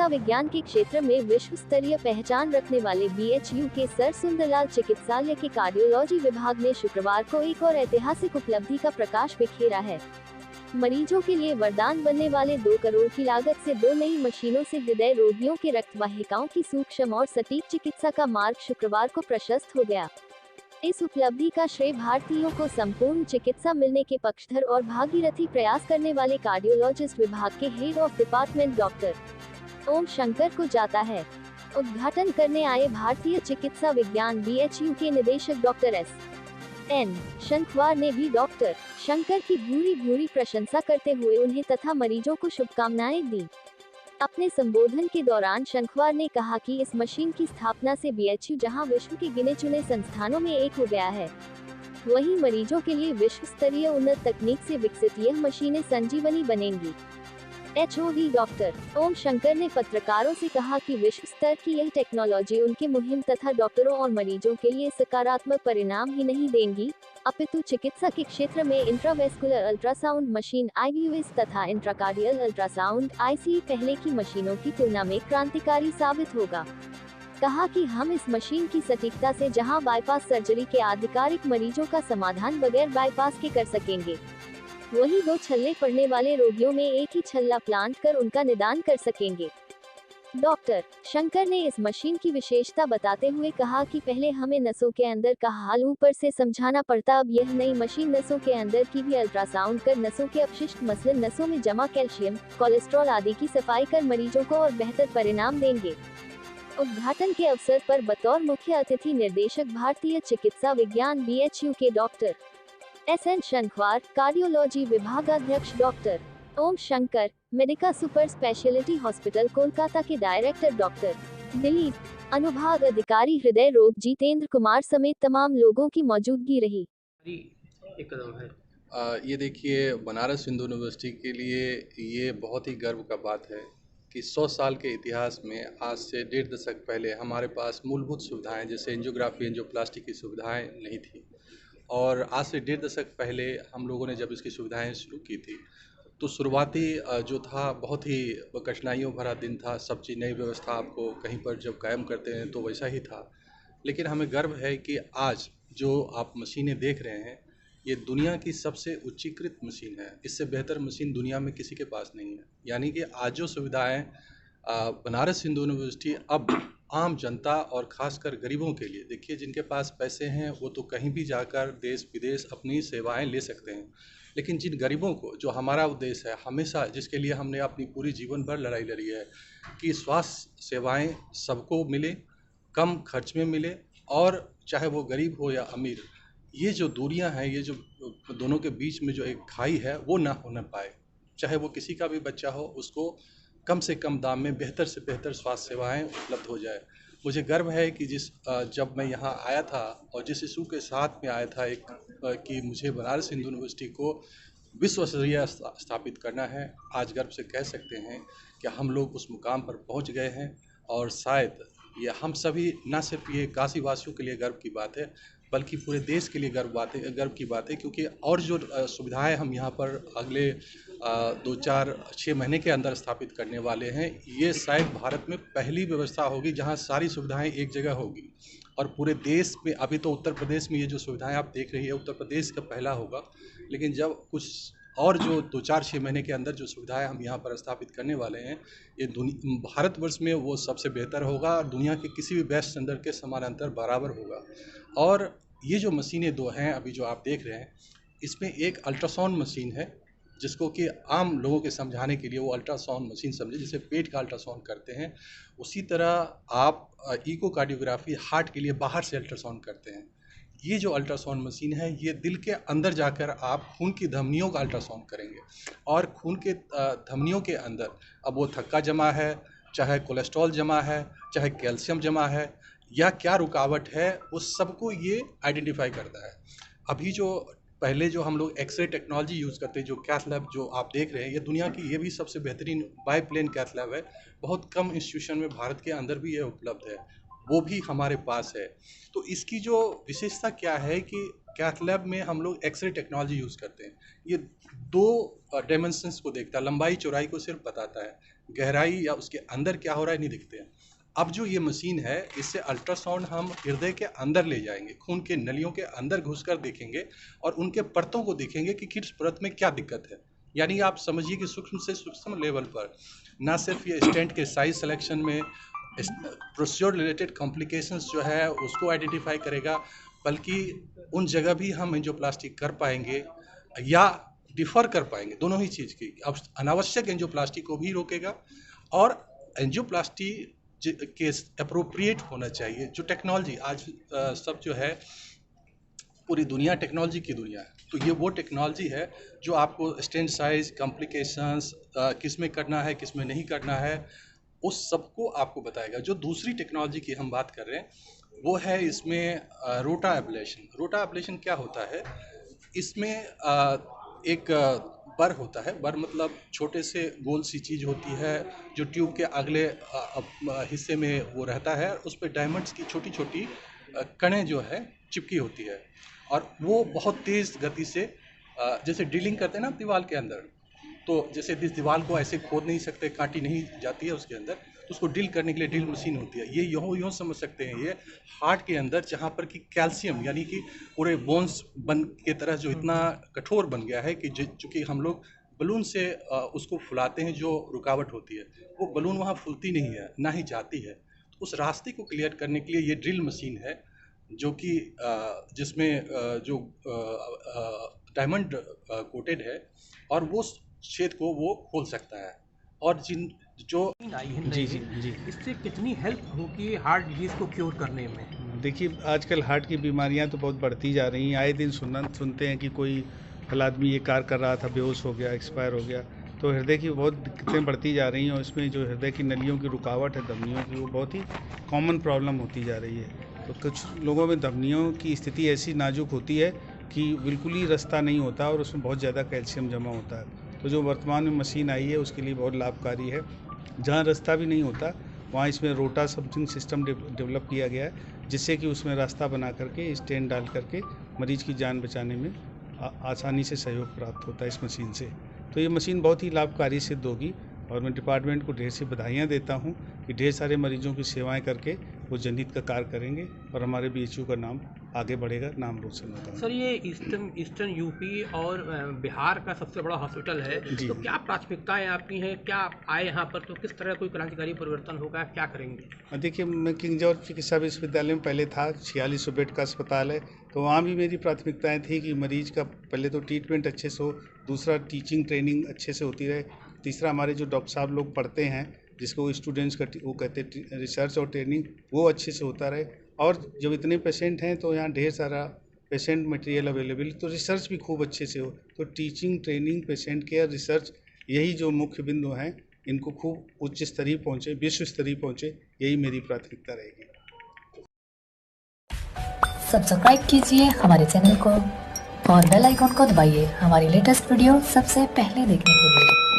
चिकित्सा विज्ञान के क्षेत्र में विश्व स्तरीय पहचान रखने वाले BHU के सर सुंदरलाल चिकित्सालय के कार्डियोलॉजी विभाग ने शुक्रवार को एक और ऐतिहासिक उपलब्धि का प्रकाश बिखेरा है। मरीजों के लिए वरदान बनने वाले 2 करोड़ की लागत से 2 नई मशीनों से हृदय रोगियों के रक्त वाहिकाओं की सूक्ष्म और सटीक चिकित्सा का मार्ग शुक्रवार को प्रशस्त हो गया। इस उपलब्धि का श्रेय भारतीयों को संपूर्ण चिकित्सा मिलने के पक्षधर और भागीरथी प्रयास करने वाले कार्डियोलॉजिस्ट विभाग के head of department doctor Om Shankar को जाता है। उद्घाटन करने आए भारतीय चिकित्सा विज्ञान BHU के निदेशक डॉक्टर S.N. शंखवार ने भी डॉक्टर शंकर की भूरी प्रशंसा करते हुए उन्हें तथा मरीजों को शुभकामनाएं दी। अपने संबोधन के दौरान शंखवार ने कहा कि इस मशीन की स्थापना से BHU जहां विश्व के गिने चुने संस्थानों में एक हो गया है, वहीं मरीजों के लिए विश्व स्तरीय उन्नत तकनीक से विकसित यह मशीनें संजीवनी बनेंगी। HOD डॉक्टर ओम शंकर ने पत्रकारों से कहा कि विश्व स्तर की यह टेक्नोलॉजी उनके मुहिम तथा डॉक्टरों और मरीजों के लिए सकारात्मक परिणाम ही नहीं देंगी, अपितु चिकित्सा के क्षेत्र में इंट्रावेस्कुलर अल्ट्रासाउंड मशीन IVUS तथा इंट्राकार्डियल अल्ट्रासाउंड ICE पहले की मशीनों की तुलना में क्रांतिकारी साबित होगा। कहा कि हम इस मशीन की सटीकता से जहां बाईपास सर्जरी के आधिकारिक मरीजों का समाधान बगैर बाईपास के कर सकेंगे, वहीं 2 छल्ले पड़ने वाले रोगियों में एक ही छल्ला प्लांट कर उनका निदान कर सकेंगे। डॉक्टर शंकर ने इस मशीन की विशेषता बताते हुए कहा कि पहले हमें नसों के अंदर का हाल ऊपर से समझाना पड़ता, अब यह नई मशीन नसों के अंदर की भी अल्ट्रासाउंड कर नसों के अपशिष्ट मसलन नसों में जमा कैल्शियम, कोलेस्ट्रॉल आदि की सफाई कर मरीजों को और बेहतर परिणाम देंगे। उद्घाटन के अवसर पर बतौर मुख्य अतिथि निर्देशक भारतीय चिकित्सा विज्ञान BHU के डॉक्टर S.N. शंखवार, कार्डियोलॉजी विभागाध्यक्ष doctor Om Shankar, Medica super speciality hospital Kolkata के डायरेक्टर डॉक्टर दिलीप, अनुभाग अधिकारी हृदय रोग जितेंद्र कुमार समेत तमाम लोगों की मौजूदगी रही। एक कदम है। ये देखिए, बनारस हिंदू यूनिवर्सिटी के लिए ये बहुत ही गर्व का बात है कि 100 साल के इतिहास में आज से 1.5 दशक पहले हमारे पास मूलभूत सुविधाएं जैसे एंजियोग्राफी, एंजियोप्लास्टी की सुविधाएं नहीं थी। और आज से 1.5 दशक पहले हम लोगों ने जब इसकी सुविधाएं शुरू की थी, तो शुरुआती जो था बहुत ही कठिनाइयों भरा दिन था। सब चीज़ नई व्यवस्था आपको कहीं पर जब कायम करते हैं तो वैसा ही था। लेकिन हमें गर्व है कि आज जो आप मशीनें देख रहे हैं, ये दुनिया की सबसे उच्चीकृत मशीन है। इससे बेहतर मशीन दुनिया में किसी के पास नहीं है। यानी कि आज जो सुविधाएं बनारस हिंदू यूनिवर्सिटी अब आम जनता और ख़ासकर गरीबों के लिए, देखिए जिनके पास पैसे हैं वो तो कहीं भी जाकर देश विदेश अपनी सेवाएं ले सकते हैं, लेकिन जिन गरीबों को, जो हमारा उद्देश्य है हमेशा, जिसके लिए हमने अपनी पूरी जीवन भर लड़ाई लड़ी है कि स्वास्थ्य सेवाएं सबको मिले, कम खर्च में मिले, और चाहे वो गरीब हो या अमीर, ये जो दूरियां हैं, ये जो दोनों के बीच में जो एक खाई है, वो ना होने पाए। चाहे वो किसी का भी बच्चा हो, उसको कम से कम दाम में बेहतर से बेहतर स्वास्थ्य सेवाएं उपलब्ध हो जाए। मुझे गर्व है कि जब मैं यहाँ आया था और जिस इशू के साथ में आया था कि मुझे बनारस हिंदू यूनिवर्सिटी को विश्व स्तरीय स्थापित करना है, आज गर्व से कह सकते हैं कि हम लोग उस मुकाम पर पहुँच गए हैं। और शायद ये हम सभी, ना सिर्फ ये काशी वासियों के लिए गर्व की बात है, बल्कि पूरे देश के लिए गर्व की बात है, क्योंकि और जो सुविधाएं हम यहाँ पर अगले 2-4-6 महीने के अंदर स्थापित करने वाले हैं, ये शायद भारत में पहली व्यवस्था होगी जहाँ सारी सुविधाएं एक जगह होगी। और पूरे देश में, अभी तो उत्तर प्रदेश में ये जो सुविधाएं आप देख रही है, उत्तर प्रदेश का पहला होगा, लेकिन जब कुछ और जो 2-4-6 महीने के अंदर जो सुविधाएं हम यहाँ पर स्थापित करने वाले हैं, ये भारतवर्ष में वो सबसे बेहतर होगा और दुनिया के किसी भी बेस्ट स्टैंडर्ड के समानांतर बराबर होगा। और ये जो मशीनें 2 हैं अभी जो आप देख रहे हैं, इसमें एक अल्ट्रासाउंड मशीन है, जिसको कि आम लोगों के समझाने के लिए वो अल्ट्रासाउंड मशीन समझे, जिसे पेट का अल्ट्रासाउंड करते हैं, उसी तरह आप इकोकार्डियोग्राफी हार्ट के लिए बाहर से अल्ट्रासाउंड करते हैं। ये जो अल्ट्रासाउंड मशीन है, ये दिल के अंदर जाकर आप खून की धमनियों का अल्ट्रासाउंड करेंगे, और खून के धमनियों के अंदर अब वो थक्का जमा है, चाहे कोलेस्ट्रॉल जमा है, चाहे कैल्शियम जमा है, या क्या रुकावट है, उस सबको ये आइडेंटिफाई करता है। अभी जो पहले जो हम लोग एक्सरे टेक्नोलॉजी यूज़ करते हैं, जो कैथ लैब जो आप देख रहे हैं, ये दुनिया की ये भी सबसे बेहतरीन बाईप्लेन कैथ लैब है। बहुत कम इंस्टीट्यूशन में भारत के अंदर भी ये उपलब्ध है, वो भी हमारे पास है। तो इसकी जो विशेषता क्या है कि कैथ लैब में हम लोग एक्सरे टेक्नोलॉजी यूज़ करते हैं। ये 2 डायमेंशंस को देखता है, लंबाई चौड़ाई को सिर्फ बताता है, गहराई या उसके अंदर क्या हो रहा है नहीं दिखते हैं। अब जो ये मशीन है, इससे अल्ट्रासाउंड हम हृदय के अंदर ले जाएंगे, खून के नलियों के अंदर घुसकर देखेंगे और उनके परतों को देखेंगे कि किस परत में क्या दिक्कत है। यानी आप समझिए कि सूक्ष्म से सूक्ष्म लेवल पर ना सिर्फ ये स्टेंट के साइज सिलेक्शन में, प्रोसीजर रिलेटेड कॉम्प्लिकेशंस जो है उसको आइडेंटिफाई करेगा, बल्कि उन जगह भी हम एंजियोप्लास्टी कर पाएंगे या डिफर कर पाएंगे, दोनों ही चीज़ की। अब अनावश्यक एंजियोप्लास्टी को भी रोकेगा और एंजियोप्लास्टी के अप्रोप्रिएट होना चाहिए। जो टेक्नोलॉजी आज सब जो है, पूरी दुनिया टेक्नोलॉजी की दुनिया है, तो ये वो टेक्नोलॉजी है जो आपको स्टेंट साइज, कॉम्प्लिकेशंस, किस में करना है किस में नहीं करना है, उस सबको आपको बताएगा। जो दूसरी टेक्नोलॉजी की हम बात कर रहे हैं वो है इसमें रोटा एब्लेशन। रोटा एब्लेशन क्या होता है? इसमें एक बर होता है, बर मतलब छोटे से गोल सी चीज़ होती है जो ट्यूब के अगले हिस्से में वो रहता है, उस पर डायमंड्स की छोटी छोटी कणें जो है चिपकी होती है और वो बहुत तेज़ गति से जैसे ड्रिलिंग करते हैं ना दीवार के अंदर, तो जैसे इस दीवार को ऐसे खोद नहीं सकते, काटी नहीं जाती है उसके अंदर, तो उसको ड्रिल करने के लिए ड्रिल मशीन होती है। ये यूँ समझ सकते हैं, ये हार्ट के अंदर जहाँ पर कि कैल्शियम यानी कि पूरे बोन्स बन के तरह जो इतना कठोर बन गया है कि चूँकि हम लोग बलून से उसको फुलाते हैं, जो रुकावट होती है वो बलून वहाँ फूलती नहीं है, ना ही जाती है। तो उस रास्ते को क्लियर करने के लिए ये ड्रिल मशीन है जो कि जिसमें जो डायमंड कोटेड है और वो छेद को वो खोल सकता है। और जो जी जी जी, इससे कितनी हेल्प होगी हार्ट डिजीज़ को क्योर करने में? देखिए, आजकल हार्ट की बीमारियां तो बहुत बढ़ती जा रही हैं। आए दिन सुनते हैं कि कोई फला आदमी ये कार कर रहा था, बेहोश हो गया, एक्सपायर हो गया। तो हृदय की बहुत दिक्कतें बढ़ती जा रही हैं और इसमें जो हृदय की नलियों की रुकावट है, धमनियों की, वो बहुत ही कॉमन प्रॉब्लम होती जा रही है। तो कुछ लोगों में धमनियों की स्थिति ऐसी नाजुक होती है कि बिल्कुल ही रास्ता नहीं होता और उसमें बहुत ज़्यादा कैल्शियम जमा होता है। तो जो वर्तमान में मशीन आई है उसके लिए बहुत लाभकारी है। जहाँ रास्ता भी नहीं होता वहाँ इसमें रोटा समथिंग सिस्टम डेवलप किया गया है, जिससे कि उसमें रास्ता बना करके स्टेंट डाल करके मरीज की जान बचाने में आसानी से सहयोग प्राप्त होता है इस मशीन से। तो ये मशीन बहुत ही लाभकारी सिद्ध होगी और मैं डिपार्टमेंट को ढेर सी बधाइयाँ देता हूँ कि ढेर सारे मरीजों की सेवाएं करके वो जनहित का कार्य करेंगे और हमारे BHU का नाम आगे बढ़ेगा, नाम रोशन होगा। सर, ये ईस्टर्न यूपी और बिहार का सबसे बड़ा हॉस्पिटल है, तो क्या प्राथमिकताएं आपकी हैं? क्या आप आए यहाँ पर तो किस तरह कोई क्रांतिकारी परिवर्तन होगा, क्या करेंगे? देखिए, मैं किंग जॉर्ज चिकित्सा विश्वविद्यालय में पहले था, 4600 बेड का अस्पताल है, तो वहाँ भी मेरी प्राथमिकताएं थी कि मरीज का पहले तो ट्रीटमेंट अच्छे से हो, दूसरा टीचिंग ट्रेनिंग अच्छे से होती रहे, तीसरा हमारे जो डॉक्टर साहब लोग पढ़ते हैं जिसको स्टूडेंट्स का वो कहते हैं रिसर्च और ट्रेनिंग, वो अच्छे से होता रहे। और जब इतने पेशेंट हैं तो यहाँ ढेर सारा पेशेंट मटेरियल अवेलेबल, तो रिसर्च भी खूब अच्छे से हो। तो teaching, training, patient care, research, यही जो मुख्य बिंदु हैं, इनको खूब उच्च स्तरीय पहुँचे, विश्व स्तरीय पहुँचे, यही मेरी प्राथमिकता रहेगी। सब्सक्राइब कीजिए हमारे चैनल को और बेल आइकॉन को दबाइए हमारी लेटेस्ट वीडियो सबसे पहले देखने के लिए।